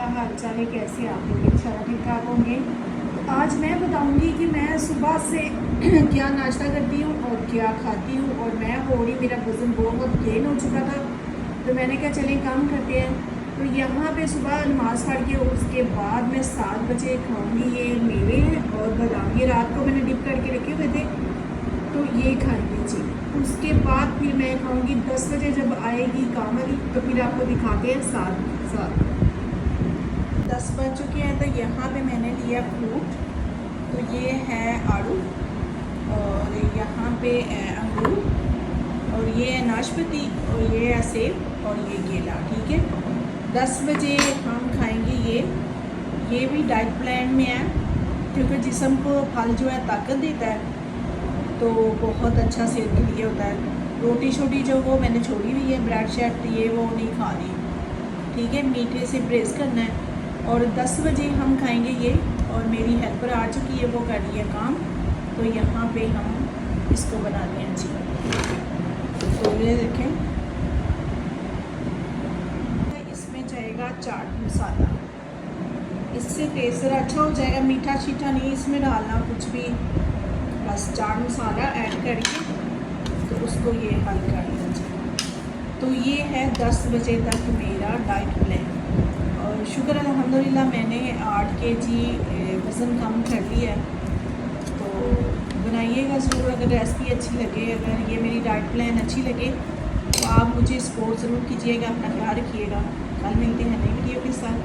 क्या हाल चाल है, कैसे आप लोग? इंशाल्लाह ठीक ठाक होंगे। तो आज मैं बताऊंगी कि मैं सुबह से क्या नाश्ता करती हूँ और क्या खाती हूँ। और मैं हो रही, मेरा वज़न बहुत गेन हो चुका था, तो मैंने कहा चलें काम करते हैं। तो यहाँ पे सुबह नमाज़ पढ़ के उसके बाद मैं 7 बजे खाऊँगी। ये मेवे हैं और बादाम, ये रात को मैंने डिप करके रखे हुए थे, तो ये खाएंगे जी। उसके बाद फिर मैं खाऊंगी 10 बजे जब आएगी काम वाली, तो फिर आपको दिखाते हैं साथ साथ। 10 बज चुके हैं, तो यहाँ पे मैंने लिया फ्रूट। तो ये है आड़ू और यहाँ पे अंगूर और ये है नाशपाती और ये है सेब और ये केला। ठीक है, 10 बजे हम खाएंगे ये भी डाइट प्लान में है, क्योंकि जिस्म को फल जो है ताकत देता है, तो बहुत अच्छा सेहत के लिए होता है। रोटी छोटी जो वो मैंने छोड़ी हुई है, ब्रेड शेड ये वो नहीं खानी। ठीक है, मीठे से परहेज़ करना है। और 10 बजे हम खाएंगे ये। और मेरी हेल्पर आ चुकी है, वो कर रही है काम, तो यहाँ पे हम इसको बनाते हैं जी। तो ये देखें, इसमें जाएगा चाट मसाला, इससे टेस्ट अच्छा हो जाएगा। मीठा शीठा नहीं इसमें डालना कुछ भी, बस चाट मसाला ऐड करके तो उसको ये हल कर लीजिए। तो ये है 10 बजे तक मेरा डाइट प्लान। और शुक्र अल्हम्दुलिल्लाह मैंने 8 kg वज़न कम कर लिया है। तो बनाइएगा ज़रूर, अगर रेसिपी अच्छी लगे, अगर ये मेरी डाइट प्लान अच्छी लगे तो आप मुझे सपोर्ट ज़रूर कीजिएगा। अपना ख्याल रखिएगा। कल मिलते हैं नई वीडियो के साथ।